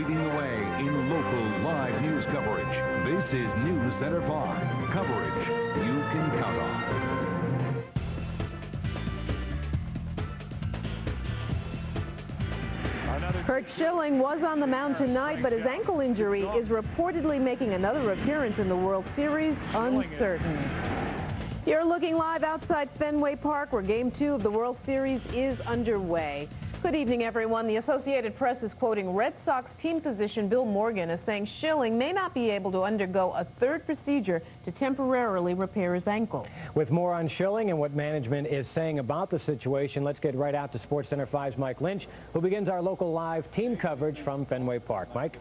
leading the way in local live news coverage. This is NewsCenter 5. Coverage you can count on. Curt Schilling was on the mound tonight, but his ankle injury is reportedly making another appearance in the World Series uncertain. You're looking live outside Fenway Park, where Game 2 of the World Series is underway. Good evening, everyone. The Associated Press is quoting Red Sox team physician Bill Morgan as saying Schilling may not be able to undergo a third procedure to temporarily repair his ankle. With more on Schilling and what management is saying about the situation, let's get right out to SportsCenter 5's Mike Lynch, who begins our local live team coverage from Fenway Park. Mike?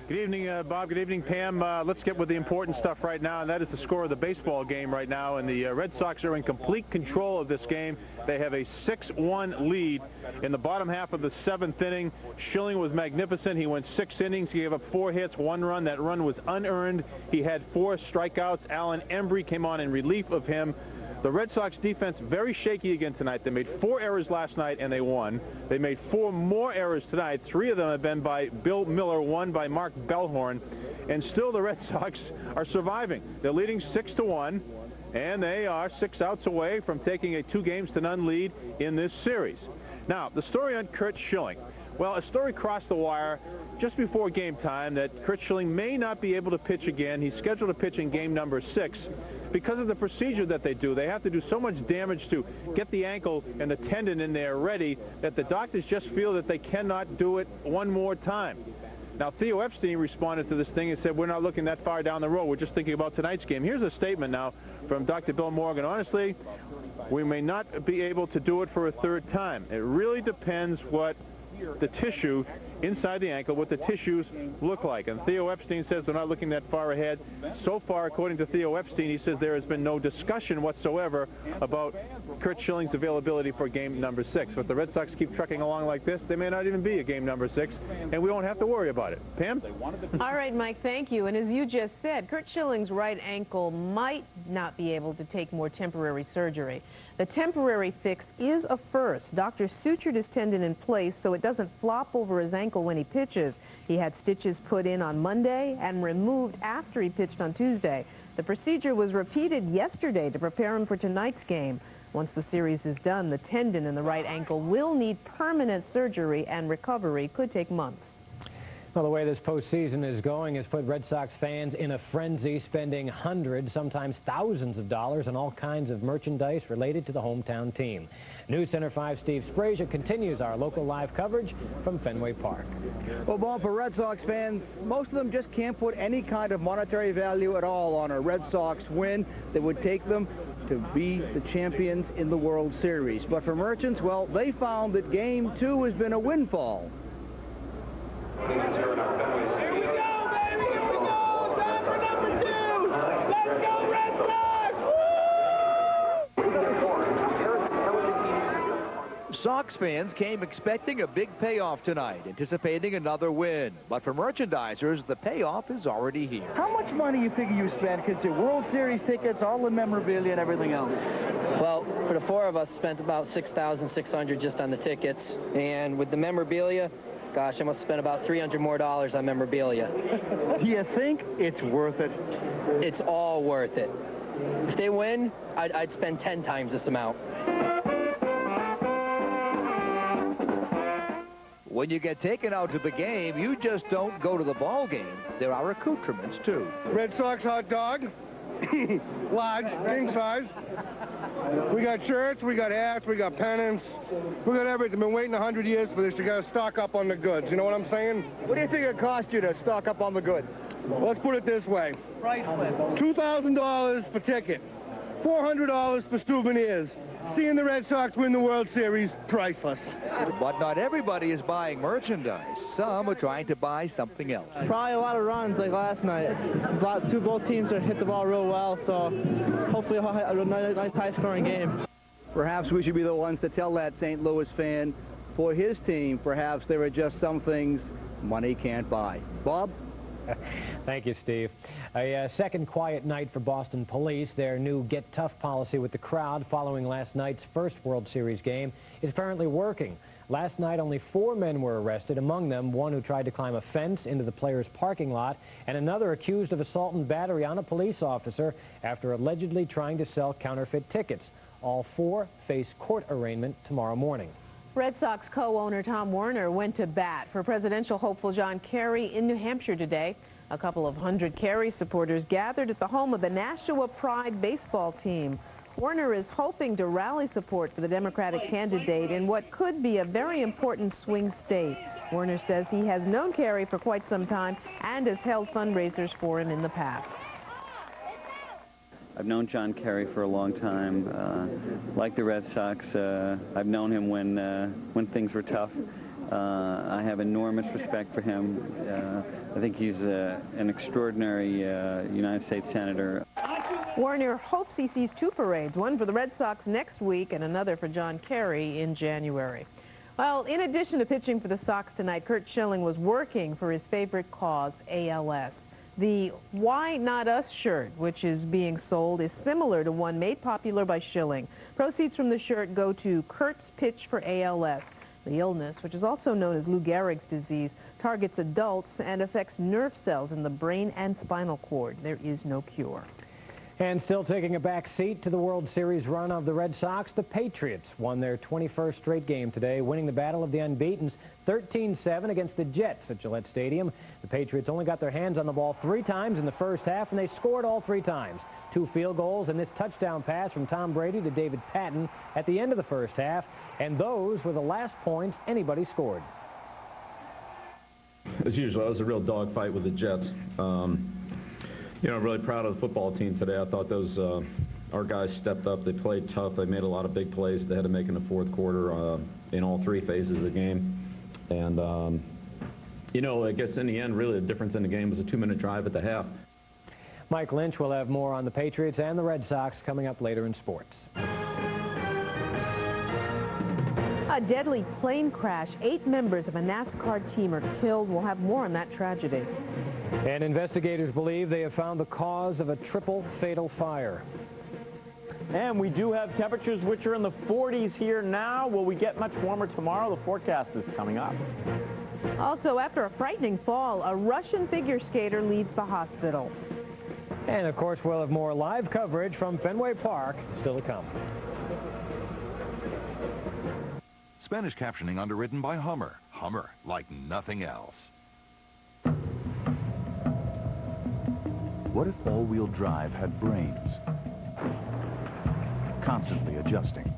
Good evening, Bob. Good evening, Pam. Let's get with the important stuff right now, and that is the score of the baseball game right now. And the Red Sox are in complete control of this game. They have a 6-1 lead in the bottom half of the 7th inning. Schilling was magnificent. He went 6 innings. He gave up 4 hits, 1 run. That run was unearned. He had 4 strikeouts. Alan Embry came on in relief of him. The Red Sox defense very shaky again tonight. They made 4 errors last night and they won. They made 4 more errors tonight. 3 of them have been by Bill Miller, 1 by Mark Bellhorn. And still the Red Sox are surviving. They're leading 6-1, and they are 6 outs away from taking a 2-0 lead in this series. Now, the story on Curt Schilling. Well, a story crossed the wire just before game time that Curt Schilling may not be able to pitch again. He's scheduled to pitch in game number 6. Because of the procedure that they do, they have to do so much damage to get the ankle and the tendon in there ready that the doctors just feel that they cannot do it one more time. Now, Theo Epstein responded to this thing and said, we're not looking that far down the road. We're just thinking about tonight's game. Here's a statement now from Dr. Bill Morgan. Honestly, we may not be able to do it for a 3rd time. It really depends what the tissue inside the ankle, what the tissues look like. And Theo Epstein says they're not looking that far ahead. So far, according to Theo Epstein, he says there has been no discussion whatsoever about Curt Schilling's availability for game number 6. But the Red Sox keep trucking along like this, they may not even be a game number 6, and we won't have to worry about it. Pam? All right, Mike, thank you. And as you just said, Curt Schilling's right ankle might not be able to take more temporary surgery. The temporary fix is a first. Doctors sutured his tendon in place so it doesn't flop over his ankle when he pitches. He had stitches put in on Monday and removed after he pitched on Tuesday. The procedure was repeated yesterday to prepare him for tonight's game. Once the series is done, the tendon in the right ankle will need permanent surgery, and recovery could take months. Well, the way this postseason is going has put Red Sox fans in a frenzy, spending hundreds, sometimes thousands of dollars on all kinds of merchandise related to the hometown team. NewsCenter 5's Steve Sprazier continues our local live coverage from Fenway Park. Well, Bob, for Red Sox fans, most of them just can't put any kind of monetary value at all on a Red Sox win that would take them to be the champions in the World Series. But for merchants, well, they found that Game 2 has been a windfall. Here we go, baby! Here we go! Time for number 2! Let's go, Red Sox! Sox fans came expecting a big payoff tonight, anticipating another win. But for merchandisers, the payoff is already here. How much money you figure you spent? Because the World Series tickets, all the memorabilia and everything else. Well, for the 4 of us, spent about $6,600 just on the tickets. And with the memorabilia, gosh, I must have spent about $300 more on memorabilia. Do you think it's worth it? It's all worth it. If they win, I'd spend 10 times this amount. When you get taken out to the game, you just don't go to the ball game. There are accoutrements, too. Red Sox hot dog, large, king size. We got shirts, we got hats, we got pennants, we got everything. Been waiting 100 years for this. You got to stock up on the goods. You know what I'm saying? What do you think it cost you to stock up on the goods? Let's put it this way. $2,000 for ticket, $400 for souvenirs. Seeing the Red Sox win the World Series, priceless. But not everybody is buying merchandise. Some are trying to buy something else. Probably a lot of runs like last night. Both teams are hit the ball real well, so hopefully a nice high-scoring game. Perhaps we should be the ones to tell that St. Louis fan, for his team, perhaps there are just some things money can't buy. Bob? Thank you, Steve. A second quiet night for Boston police. Their new Get Tough policy with the crowd following last night's first World Series game is apparently working. Last night, only 4 men were arrested, among them one who tried to climb a fence into the players' parking lot and another accused of assault and battery on a police officer after allegedly trying to sell counterfeit tickets. All 4 face court arraignment tomorrow morning. Red Sox co-owner Tom Werner went to bat for presidential hopeful John Kerry in New Hampshire today. A couple of hundred Kerry supporters gathered at the home of the Nashua Pride baseball team. Werner is hoping to rally support for the Democratic candidate in what could be a very important swing state. Werner says he has known Kerry for quite some time and has held fundraisers for him in the past. I've known John Kerry for a long time. Like the Red Sox, I've known him when things were tough. I have enormous respect for him. I think he's an extraordinary United States Senator. Werner hopes he sees 2 parades, one for the Red Sox next week and another for John Kerry in January. Well, in addition to pitching for the Sox tonight, Curt Schilling was working for his favorite cause, ALS. The Why Not Us shirt, which is being sold, is similar to one made popular by Schilling. Proceeds from the shirt go to Curt's Pitch for ALS. The illness, which is also known as Lou Gehrig's disease, targets adults and affects nerve cells in the brain and spinal cord. There is no cure. And still taking a back seat to the World Series run of the Red Sox, the Patriots won their 21st straight game today, winning the battle of the unbeatens 13-7 against the Jets at Gillette Stadium. The Patriots only got their hands on the ball 3 times in the first half, and they scored all 3 times. 2 field goals and this touchdown pass from Tom Brady to David Patton at the end of the first half, and those were the last points anybody scored. As usual, it was a real dogfight with the Jets. You know, I'm really proud of the football team today. I thought our guys stepped up. They played tough. They made a lot of big plays they had to make in the fourth quarter in all 3 phases of the game. And, you know, I guess in the end, really the difference in the game was a 2-minute drive at the half. Mike Lynch will have more on the Patriots and the Red Sox coming up later in sports. A deadly plane crash. 8 members of a NASCAR team are killed. We'll have more on that tragedy. And investigators believe they have found the cause of a triple fatal fire. And we do have temperatures which are in the 40s here now. Will we get much warmer tomorrow? The forecast is coming up. Also, after a frightening fall, a Russian figure skater leaves the hospital. And, of course, we'll have more live coverage from Fenway Park still to come. Spanish captioning underwritten by Hummer. Hummer, like nothing else. What if all-wheel drive had brains? Constantly adjusting.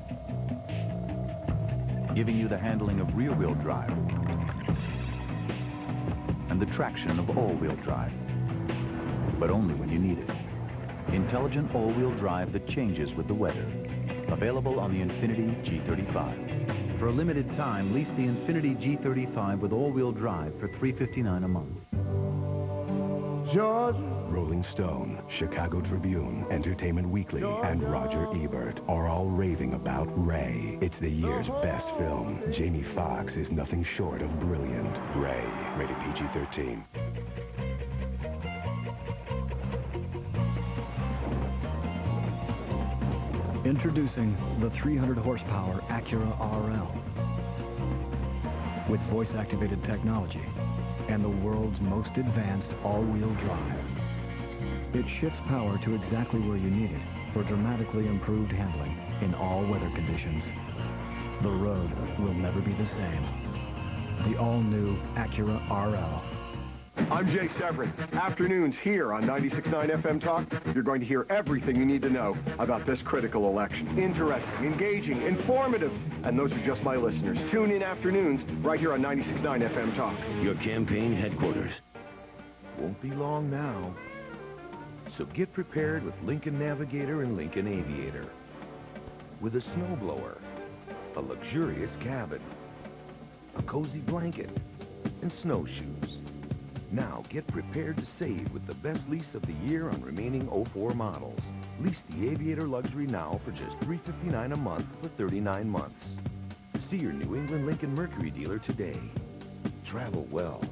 Giving you the handling of rear-wheel drive. And the traction of all-wheel drive. But only when you need it. Intelligent all-wheel drive that changes with the weather. Available on the Infiniti G35. For a limited time, lease the Infiniti G35 with all-wheel drive for $359 a month. George. Rolling Stone, Chicago Tribune, Entertainment Weekly, and Roger Ebert are all raving about Ray. It's the year's best film. Jamie Foxx is nothing short of brilliant. Ray, rated PG-13. Introducing the 300 horsepower Acura RL. With voice-activated technology and the world's most advanced all-wheel drive. It shifts power to exactly where you need it for dramatically improved handling in all weather conditions. The road will never be the same. The all-new Acura RL. I'm Jay Severin. Afternoons here on 96.9 FM Talk, you're going to hear everything you need to know about this critical election. Interesting, engaging, informative, and those are just my listeners. Tune in afternoons right here on 96.9 FM Talk. Your campaign headquarters. Won't be long now. So get prepared with Lincoln Navigator and Lincoln Aviator. With a snowblower, a luxurious cabin, a cozy blanket, and snowshoes. Now get prepared to save with the best lease of the year on remaining 04 models. Lease the Aviator Luxury now for just $359 a month for 39 months. See your New England Lincoln Mercury dealer today. Travel well.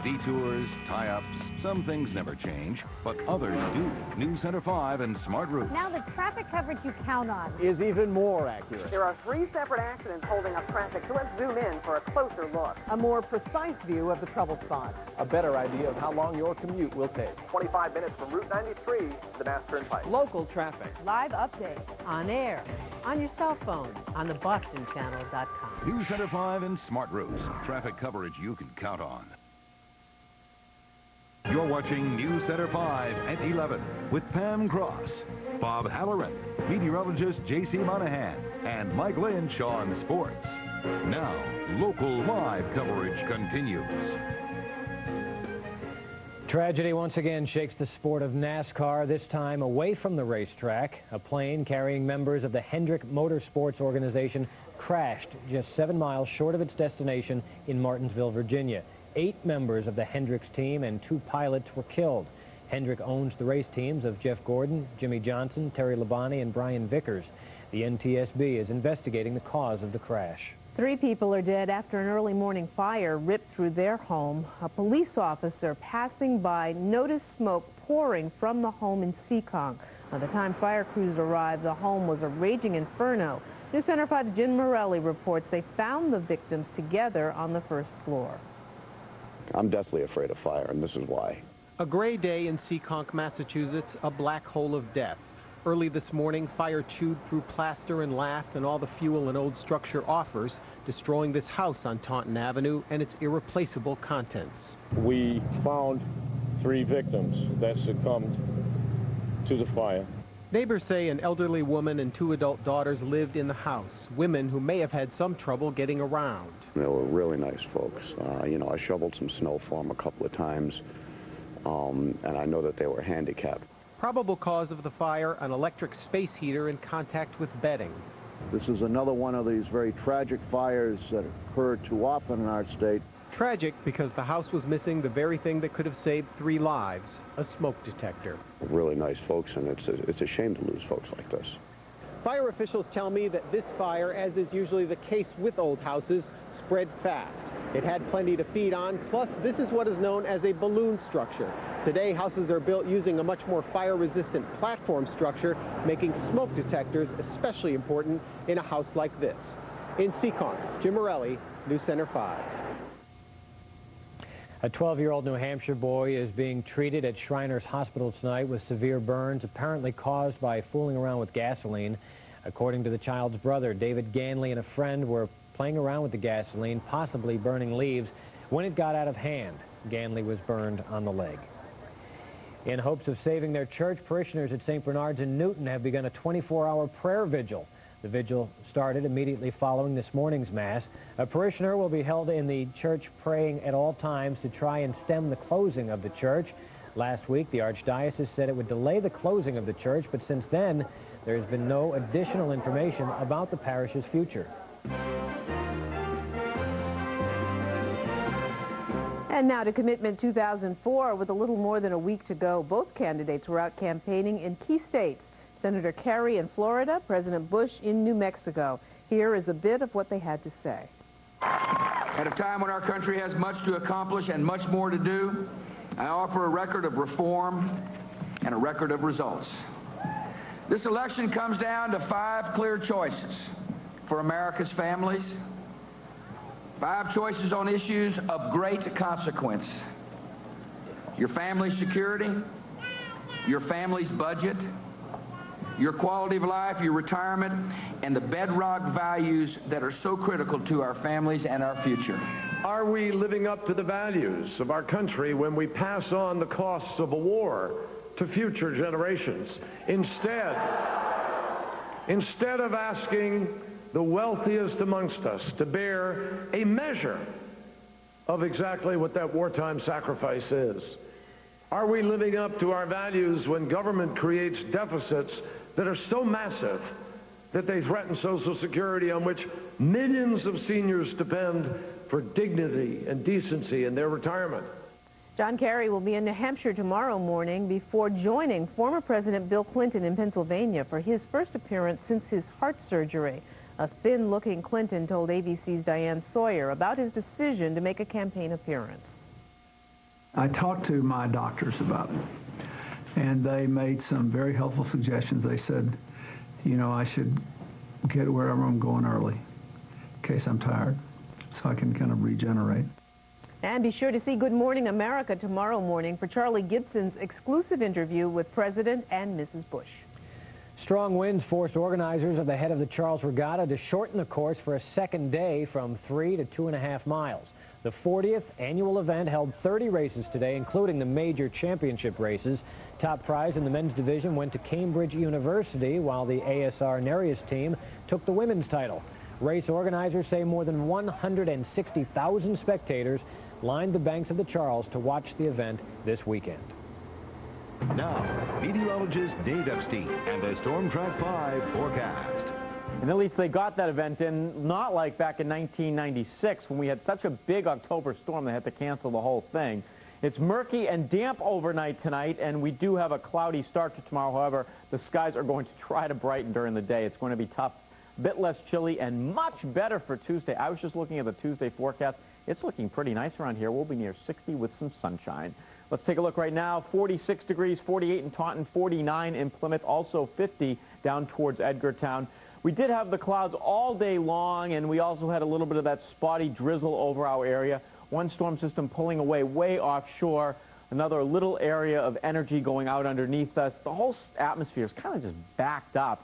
Detours, tie-ups, some things never change, but others do. NewsCenter 5 and Smart Routes. Now the traffic coverage you count on is even more accurate. There are 3 separate accidents holding up traffic, so let's zoom in for a closer look. A more precise view of the trouble spots. A better idea of how long your commute will take. 25 minutes from Route 93 to the Mass Turnpike. Local traffic. Live updates on air, on your cell phone, on the BostonChannel.com. NewsCenter 5 and Smart Routes. Traffic coverage you can count on. You're watching NewsCenter 5 at 11 with Pam Cross, Bob Halloran, meteorologist J.C. Monahan, and Mike Lynch on sports. Now, local live coverage continues. Tragedy once again shakes the sport of NASCAR, this time away from the racetrack. A plane carrying members of the Hendrick Motorsports organization crashed just 7 miles short of its destination in Martinsville, Virginia. 8 members of the Hendricks team and 2 pilots were killed. Hendrick owns the race teams of Jeff Gordon, Jimmy Johnson, Terry Labonte, and Brian Vickers. The NTSB is investigating the cause of the crash. 3 people are dead after an early morning fire ripped through their home. A police officer passing by noticed smoke pouring from the home in Seekonk. By the time fire crews arrived, the home was a raging inferno. NewsCenter 5's Jim Morelli reports they found the victims together on the first floor. I'm deathly afraid of fire, and this is why. A gray day in Seekonk, Massachusetts, a black hole of death. Early this morning, fire chewed through plaster and lath and all the fuel an old structure offers, destroying this house on Taunton Avenue and its irreplaceable contents. We found 3 victims that succumbed to the fire. Neighbors say an elderly woman and 2 adult daughters lived in the house, women who may have had some trouble getting around. They were really nice folks. You know, I shoveled some snow for them a couple of times, and I know that they were handicapped. Probable cause of the fire, an electric space heater in contact with bedding. This is another one of these very tragic fires that occur too often in our state. Tragic because the house was missing the very thing that could have saved 3 lives, a smoke detector. Really nice folks, and it's a shame to lose folks like this. Fire officials tell me that this fire, as is usually the case with old houses, spread fast. It had plenty to feed on, plus this is what is known as a balloon structure. Today, houses are built using a much more fire-resistant platform structure, making smoke detectors especially important in a house like this. In Seekonk, Jim Morelli, NewsCenter 5. A 12-year-old New Hampshire boy is being treated at Shriners Hospital tonight with severe burns, apparently caused by fooling around with gasoline. According to the child's brother, David Ganley and a friend were playing around with the gasoline, possibly burning leaves, when it got out of hand. Ganley was burned on the leg. In hopes of saving their church, parishioners at St. Bernard's in Newton have begun a 24-hour prayer vigil. The vigil started immediately following this morning's Mass. A parishioner will be held in the church praying at all times to try and stem the closing of the church. Last week, the Archdiocese said it would delay the closing of the church, but since then, there has been no additional information about the parish's future. And now to Commitment 2004. With a little more than a week to go, both candidates were out campaigning in key states. Senator Kerry in Florida, President Bush in New Mexico. Here is a bit of what they had to say. At a time when our country has much to accomplish and much more to do, I offer a record of reform and a record of results. This election comes down to 5 clear choices for America's families. 5 choices on issues of great consequence. Your family's security, your family's budget, your quality of life, your retirement, and the bedrock values that are so critical to our families and our future. Are we living up to the values of our country when we pass on the costs of a war to future generations? Instead of asking the wealthiest amongst us to bear a measure of exactly what that wartime sacrifice is, are we living up to our values when government creates deficits that are so massive that they threaten Social Security, on which millions of seniors depend for dignity and decency in their retirement? John Kerry will be in New Hampshire tomorrow morning before joining former President Bill Clinton in Pennsylvania for his first appearance since his heart surgery. A thin-looking Clinton told ABC's Diane Sawyer about his decision to make a campaign appearance. I talked to my doctors about it, and they made some very helpful suggestions. They said, you know, I should get wherever I'm going early in case I'm tired, so I can kind of regenerate. And be sure to see Good Morning America tomorrow morning for Charlie Gibson's exclusive interview with President and Mrs. Bush. Strong winds forced organizers of the head of the Charles Regatta to shorten the course for a second day from 3 to 2.5 miles. The 40th annual event held 30 races today, including the major championship races. Top prize in the men's division went to Cambridge University, while the ASR Nereus team took the women's title. Race organizers say more than 160,000 spectators lined the banks of the Charles to watch the event this weekend. Now, meteorologist Dave Epstein and the Storm Track 5 forecast. And at least they got that event in, not like back in 1996 when we had such a big October storm they had to cancel the whole thing. It's murky and damp overnight tonight, and we do have a cloudy start to tomorrow. However, the skies are going to try to brighten during the day. It's going to be tough, a bit less chilly, and much better for Tuesday. I was just looking at the Tuesday forecast. It's looking pretty nice around here. We'll be near 60 with some sunshine. Let's take a look right now. 46 degrees, 48 in Taunton, 49 in Plymouth, also 50 down towards Edgartown. We did have the clouds all day long, and we also had a little bit of that spotty drizzle over our area. One storm system pulling away way offshore, another little area of energy going out underneath us. The whole atmosphere is kind of just backed up,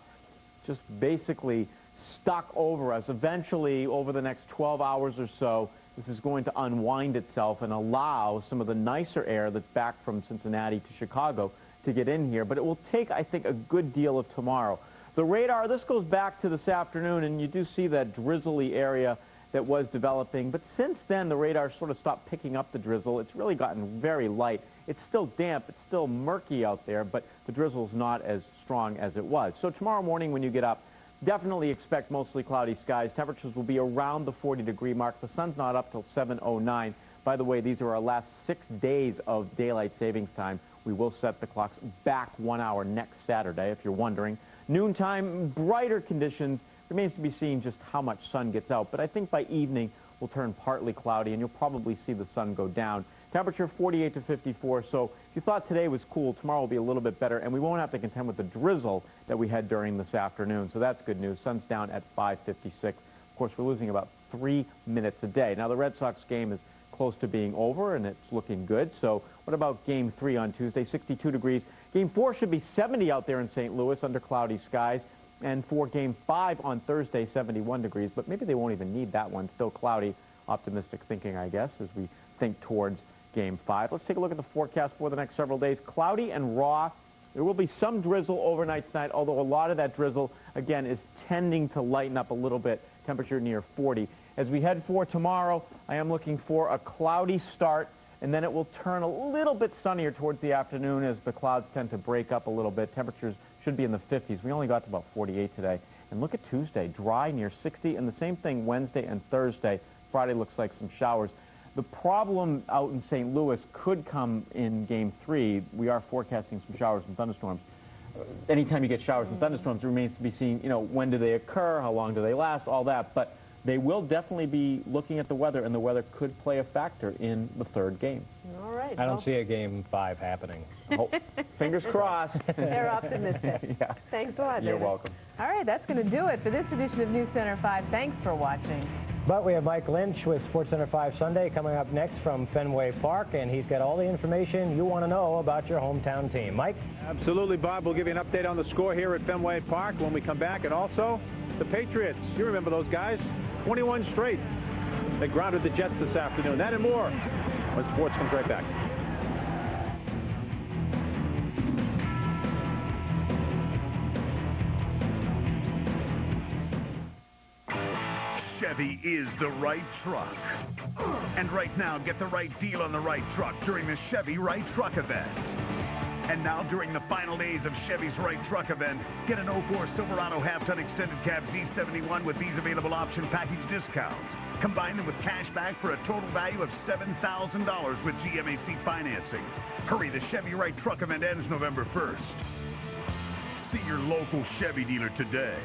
just basically stuck over us. Eventually, over the next 12 hours or so, this is going to unwind itself and allow some of the nicer air that's back from Cincinnati to Chicago to get in here. But it will take, I think, a good deal of tomorrow. The radar, this goes back to this afternoon, and you do see that drizzly area that was developing. But since then, the radar sort of stopped picking up the drizzle. It's really gotten very light. It's still damp. It's still murky out there, but the drizzle's not as strong as it was. So tomorrow morning when you get up, definitely expect mostly cloudy skies. Temperatures will be around the 40-degree mark. The sun's not up till 7:09. By the way, these are our last 6 days of daylight savings time. We will set the clocks back 1 hour next Saturday, if you're wondering. Noontime, brighter conditions. Remains to be seen just how much sun gets out. But I think by evening, we'll turn partly cloudy, and you'll probably see the sun go down. Temperature 48 to 54. So if you thought today was cool, tomorrow will be a little bit better, and we won't have to contend with the drizzle that we had during this afternoon. So that's good news. Sun's down at 5:56. Of course, we're losing about 3 minutes a day. Now, the Red Sox game is close to being over, and it's looking good. So what about Game 3 on Tuesday? 62 degrees. Game 4 should be 70 out there in St. Louis under cloudy skies. And for Game 5 on Thursday, 71 degrees. But maybe they won't even need that one. Still cloudy. Optimistic thinking, I guess, as we think towards Game 5. Let's take a look at the forecast for the next several days. Cloudy and raw. There will be some drizzle overnight tonight, although a lot of that drizzle, again, is tending to lighten up a little bit. Temperature near 40. As we head for tomorrow, I am looking for a cloudy start, and then it will turn a little bit sunnier towards the afternoon as the clouds tend to break up a little bit. Temperatures should be in the 50s. We only got to about 48 today. And look at Tuesday, dry near 60, and the same thing Wednesday and Thursday. Friday looks like some showers. The problem out in St. Louis could come in Game 3. We are forecasting some showers and thunderstorms. Anytime you get showers and thunderstorms, it remains to be seen, you know, when do they occur, how long do they last, all that. But they will definitely be looking at the weather, and the weather could play a factor in the third game. All right. I don't see a Game 5 happening. Oh, fingers crossed. They're optimistic. Yeah. Thanks a lot, You're David. welcome. All right, that's going to do it for this edition of NewsCenter 5. Thanks for watching. But we have Mike Lynch with SportsCenter 5 Sunday coming up next from Fenway Park, and he's got all the information you want to know about your hometown team. Mike? Absolutely, Bob. We'll give you an update on the score here at Fenway Park when we come back, and also the Patriots. You remember those guys? 21 straight. They grounded the Jets this afternoon. That and more when sports comes right back. Chevy is the right truck. And right now, get the right deal on the right truck during the Chevy Right Truck event. And now, during the final days of Chevy's Right Truck event, get an 04 Silverado half-ton extended cab Z71 with these available option package discounts. Combine them with cash back for a total value of $7,000 with GMAC financing. Hurry, the Chevy Right Truck event ends November 1st. See your local Chevy dealer today.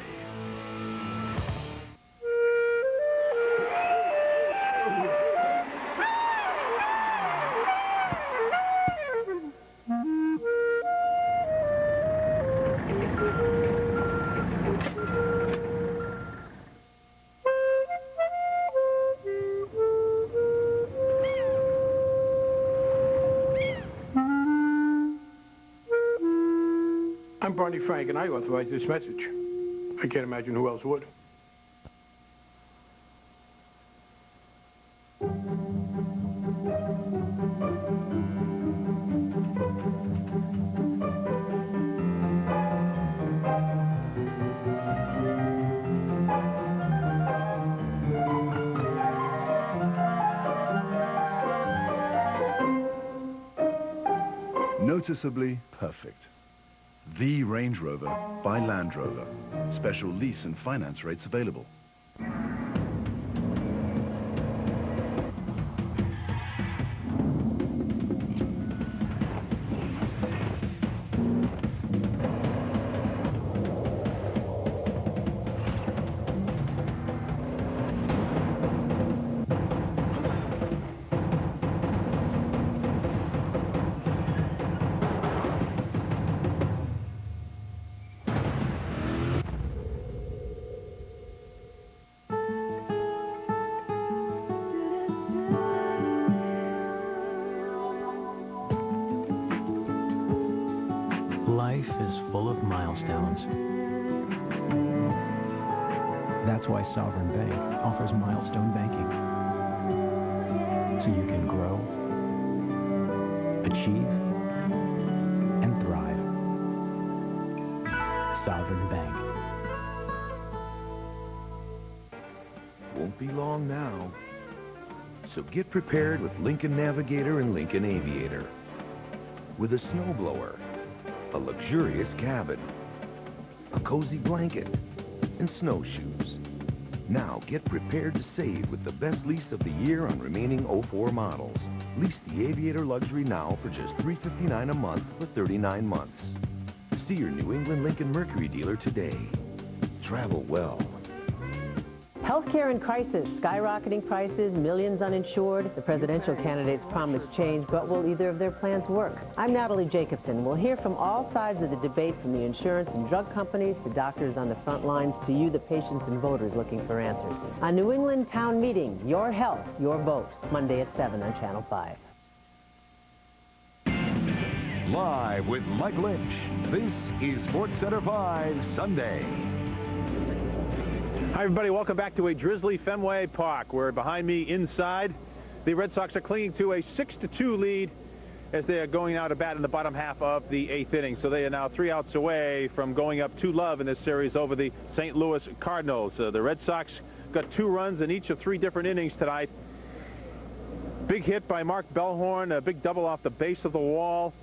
I'm Barney Frank, and I authorize this message. I can't imagine who else would. Noticeably perfect. The Range Rover by Land Rover. Special lease and finance rates available. Life is full of milestones. That's why Sovereign Bank offers milestone banking. So you can grow, achieve, and thrive. Sovereign Bank. Won't be long now. So get prepared with Lincoln Navigator and Lincoln Aviator. With a snowblower, a luxurious cabin, a cozy blanket, and snowshoes. Now get prepared to save with the best lease of the year on remaining 04 models. Lease the Aviator Luxury now for just $359 a month for 39 months. See your New England Lincoln Mercury dealer today. Travel well. Healthcare in crisis, skyrocketing prices, millions uninsured. The presidential candidates promise change, but will either of their plans work? I'm Natalie Jacobson. We'll hear from all sides of the debate, from the insurance and drug companies to doctors on the front lines to you, the patients and voters looking for answers. On New England Town Meeting, your health, your vote, Monday at 7 on Channel 5. Live with Mike Lynch, this is SportsCenter 5 Sunday. Hi, everybody. Welcome back to a drizzly Fenway Park, where behind me inside, the Red Sox are clinging to a 6-2 lead as they are going out to bat in the bottom half of the 8th inning. So they are now 3 outs away from going up 2-0 in this series over the St. Louis Cardinals. The Red Sox got 2 runs in each of 3 different innings tonight. Big hit by Mark Bellhorn, a big double off the base of the wall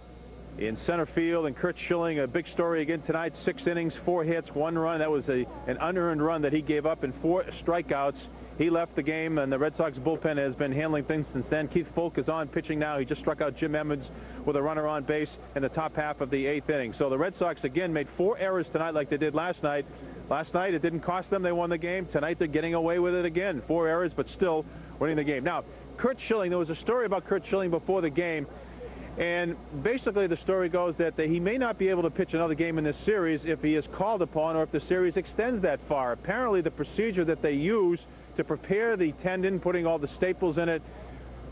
in center field, and Curt Schilling, a big story again tonight. 6 innings, 4 hits, 1 run. That was an unearned run that he gave up in 4 strikeouts. He left the game, and the Red Sox bullpen has been handling things since then. Keith Folk is on pitching now. He just struck out Jim Edmonds with a runner on base in the top half of the 8th inning. So the Red Sox again made 4 errors tonight like they did last night. Last night it didn't cost them. They won the game. Tonight they're getting away with it again. 4 errors, but still winning the game. Now, Curt Schilling, there was a story about Curt Schilling before the game. And basically the story goes that he may not be able to pitch another game in this series if he is called upon, or if the series extends that far. Apparently the procedure that they use to prepare the tendon, putting all the staples in it,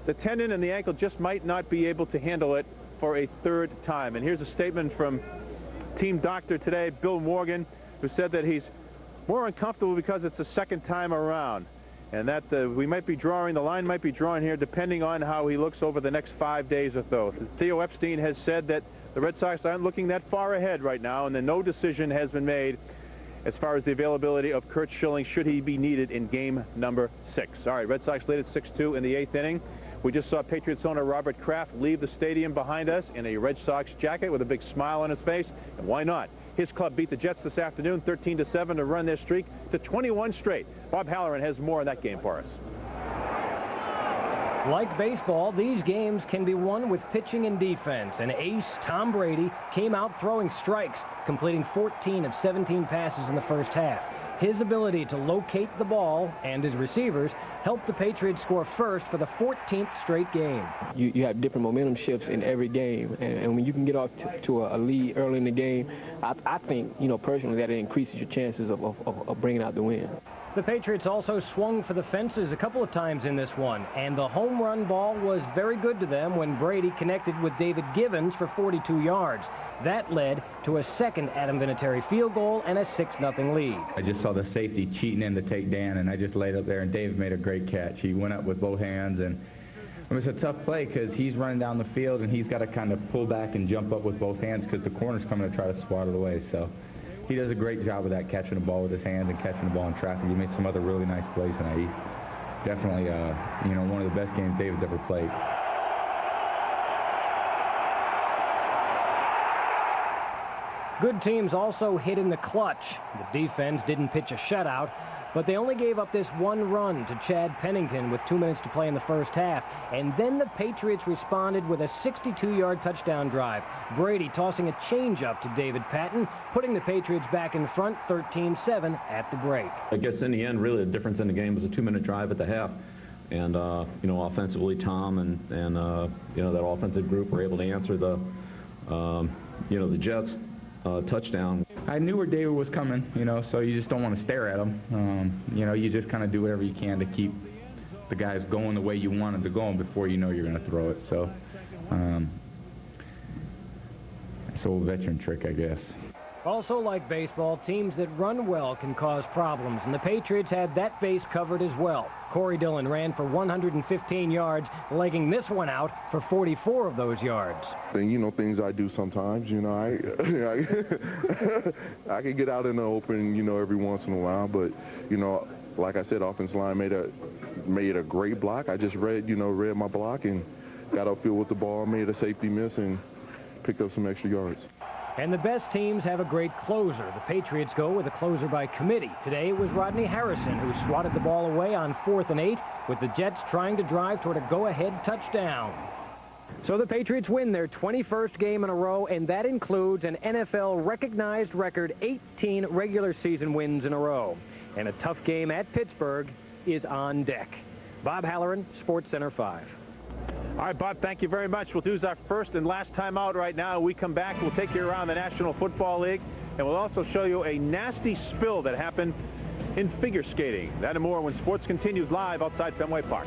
the tendon and the ankle just might not be able to handle it for a 3rd time. And here's a statement from team doctor today, Bill Morgan, who said that he's more uncomfortable because it's the 2nd time around. And that we might be drawing, the line might be drawn here depending on how he looks over the next 5 days or so. Theo Epstein has said that the Red Sox aren't looking that far ahead right now, and then no decision has been made as far as the availability of Curt Schilling should he be needed in game number 6. All right, Red Sox lead at 6-2 in the 8th inning. We just saw Patriots owner Robert Kraft leave the stadium behind us in a Red Sox jacket with a big smile on his face, and why not? His club beat the Jets this afternoon 13-7 to run their streak to 21 straight. Bob Halloran has more on that game for us. Like baseball, these games can be won with pitching and defense. And ace Tom Brady came out throwing strikes, completing 14 of 17 passes in the first half. His ability to locate the ball and his receivers helped the Patriots score first for the 14th straight game. You have different momentum shifts in every game, and when you can get off to a lead early in the game, I think, personally, that it increases your chances of bringing out the win. The Patriots also swung for the fences a couple of times in this one, and the home run ball was very good to them when Brady connected with David Givens for 42 yards. That led to a second Adam Vinatieri field goal and a 6-0 lead. I just saw the safety cheating in the takedown, and I just laid up there, and Dave made a great catch. He went up with both hands, and it was a tough play because he's running down the field, and he's got to kind of pull back and jump up with both hands because the corner's coming to try to swat it away. So he does a great job of that, catching the ball with his hands and catching the ball in traffic. He made some other really nice plays tonight. Definitely, you know, one of the best games David's ever played. Good teams also hit in the clutch. The defense didn't pitch a shutout, but they only gave up this one run to Chad Pennington with 2 minutes to play in the first half. And then the Patriots responded with a 62-yard touchdown drive. Brady tossing a changeup to David Patton, putting the Patriots back in front 13-7 at the break. I guess in the end, really, the difference in the game was a 2-minute drive at the half. And, you know, offensively, Tom and you know, that offensive group were able to answer the, you know, the Jets' touchdown. I knew where David was coming, you know, so you just don't want to stare at him. You know, you just kind of do whatever you can to keep the guys going the way you want them to go before you know you're going to throw it. So it's an old veteran trick, I guess. Also, like baseball, teams that run well can cause problems, and the Patriots had that base covered as well. Corey Dillon ran for 115 yards, legging this one out for 44 of those yards. And, you know, things I do sometimes, you know, I can get out in the open, you know, every once in a while, but, you know, like I said, offensive line made a great block. I just read my block and got upfield with the ball, made a safety miss, and picked up some extra yards. And the best teams have a great closer. The Patriots go with a closer by committee. Today it was Rodney Harrison who swatted the ball away on 4th and 8, with the Jets trying to drive toward a go-ahead touchdown. So the Patriots win their 21st game in a row, and that includes an NFL-recognized record 18 regular season wins in a row. And a tough game at Pittsburgh is on deck. Bob Halloran, Sports Center 5. All right, Bob, thank you very much. We'll do our first and last time out right now. When we come back, we'll take you around the National Football League, and we'll also show you a nasty spill that happened in figure skating. That and more when sports continues live outside Fenway Park.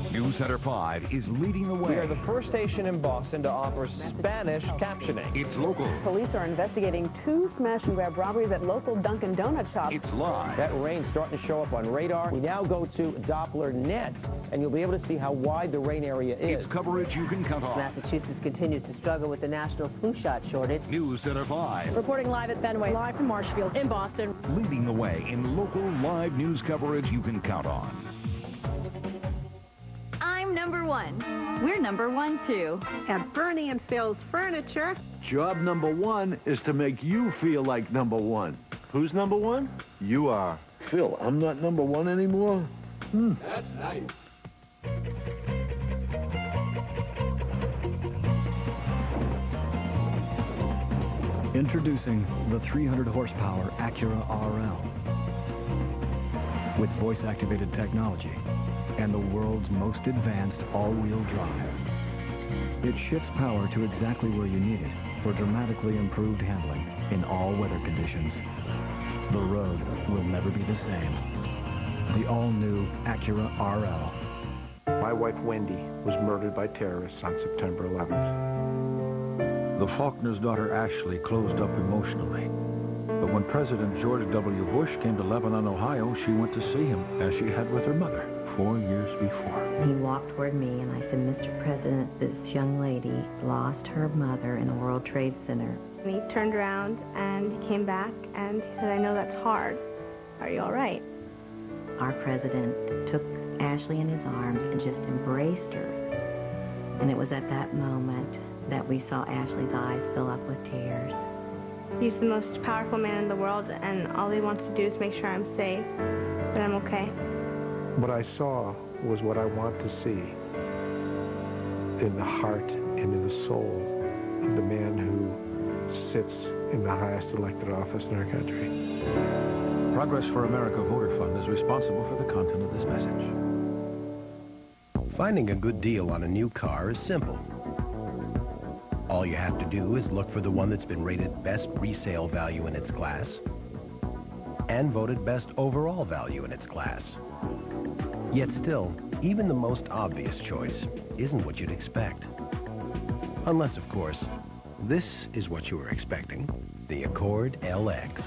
NewsCenter 5 is leading the way. We are the first station in Boston to offer Spanish captioning. It's local. Police are investigating 2 smash-and-grab robberies at local Dunkin' Donut shops. It's live. That rain's starting to show up on radar. We now go to Doppler net, and you'll be able to see how wide the rain area is. It's coverage you can count on. Massachusetts continues to struggle with the national flu shot shortage. NewsCenter 5. Reporting live at Fenway, live from Marshfield in Boston. Leading the way in local live news coverage you can count on. I'm number 1. We're number 1, too. At Bernie and Phil's Furniture. Job number 1 is to make you feel like number 1. Who's number 1? You are. Phil, I'm not number 1 anymore? That's nice. Introducing the 300 horsepower Acura RL. With voice-activated technology and the world's most advanced all-wheel drive. It shifts power to exactly where you need it for dramatically improved handling in all weather conditions. The road will never be the same. The all-new Acura RL. My wife, Wendy, was murdered by terrorists on September 11th. The Faulkner's daughter, Ashley, closed up emotionally. But when President George W. Bush came to Lebanon, Ohio, she went to see him, as she had with her mother 4 years before. He walked toward me, and I said, Mr. President, this young lady lost her mother in the World Trade Center. And he turned around, and he came back, and he said, I know that's hard. Are you all right? Our president took Ashley in his arms and just embraced her. And it was at that moment that we saw Ashley's eyes fill up with tears. He's the most powerful man in the world, and all he wants to do is make sure I'm safe, that I'm okay. What I saw was what I want to see in the heart and in the soul of the man who sits in the highest elected office in our country. Progress for America Voter Fund is responsible for the content of this message. Finding a good deal on a new car is simple. All you have to do is look for the one that's been rated best resale value in its class and voted best overall value in its class. Yet still, even the most obvious choice isn't what you'd expect. Unless, of course, this is what you were expecting, the Accord LX.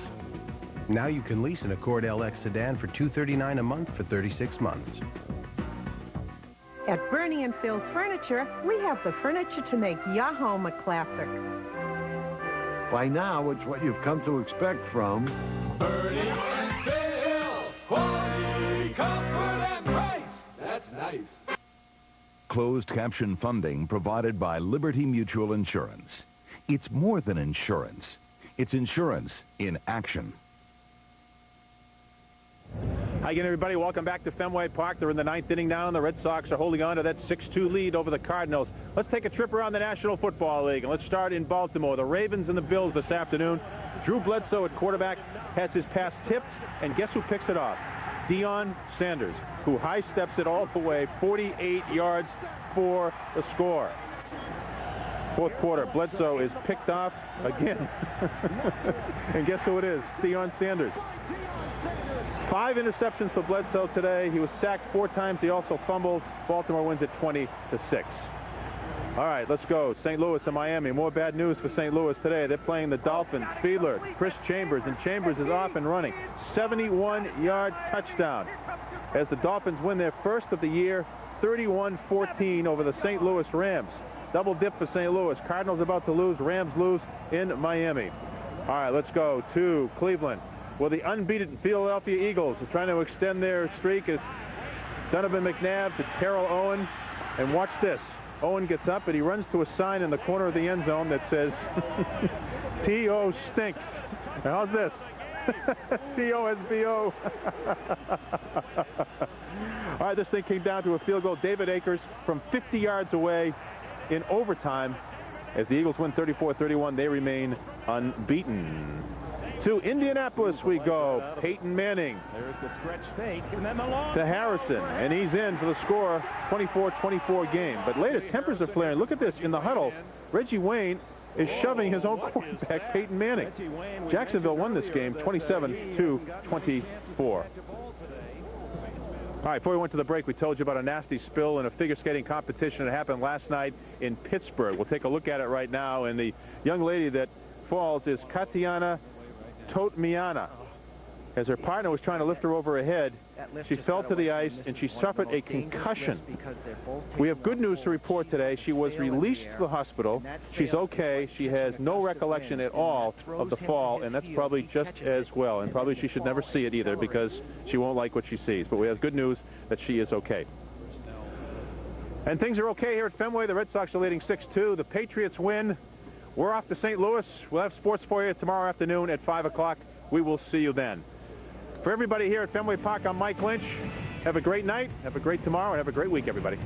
Now you can lease an Accord LX sedan for $239 a month for 36 months. At Bernie and Phil's Furniture, we have the furniture to make your home a classic. By now, it's what you've come to expect from Bernie and Phil, quality, comfort, and price. That's nice. Closed caption funding provided by Liberty Mutual Insurance. It's more than insurance. It's insurance in action. Hi again, everybody. Welcome back to Fenway Park. They're in the 9th inning now, and the Red Sox are holding on to that 6-2 lead over the Cardinals. Let's take a trip around the National Football League, and let's start in Baltimore. The Ravens and the Bills this afternoon. Drew Bledsoe at quarterback has his pass tipped, and guess who picks it off? Deion Sanders, who high steps it all the way, 48 yards for the score. Fourth quarter, Bledsoe is picked off again. And guess who it is? Deion Sanders. 5 interceptions for Bledsoe today. He was sacked 4 times. He also fumbled. Baltimore wins it 20-6. All right, let's go. St. Louis and Miami. More bad news for St. Louis today. They're playing the Dolphins. Fiedler, Chris Chambers, and Chambers is off and running. 71-yard touchdown as the Dolphins win their first of the year, 31-14 over the St. Louis Rams. Double dip for St. Louis. Cardinals about to lose. Rams lose in Miami. All right, let's go to Cleveland. Well, the unbeaten Philadelphia Eagles are trying to extend their streak. It's Donovan McNabb to Terrell Owen. And watch this. Owen gets up and he runs to a sign in the corner of the end zone that says, T.O. stinks. Now, how's this? T-O-S-B-O. All right, this thing came down to a field goal. David Akers from 50 yards away in overtime. As the Eagles win 34-31, they remain unbeaten. To Indianapolis we go. Peyton Manning There's the stretch fake, and then the long to Harrison, and he's in for the score, 24-24 game. But later, tempers are flaring. Look at this in the huddle. Reggie Wayne is shoving his own quarterback, Peyton Manning. Jacksonville won this game 27-24. All right, before we went to the break, we told you about a nasty spill in a figure skating competition that happened last night in Pittsburgh. We'll take a look at it right now, and the young lady that falls is Katiana Totmiana. As her partner was trying to lift her over her head, she fell to the ice and she suffered a concussion. We have good news to report today. She was released to the hospital. She's okay. She has no recollection at all of the fall, and that's probably just as well. And probably she should never see it either because she won't like what she sees. But we have good news that she is okay. And things are okay here at Fenway. The Red Sox are leading 6-2. The Patriots win. We're off to St. Louis. We'll have sports for you tomorrow afternoon at 5 o'clock. We will see you then. For everybody here at Fenway Park, I'm Mike Lynch. Have a great night, have a great tomorrow, and have a great week, everybody.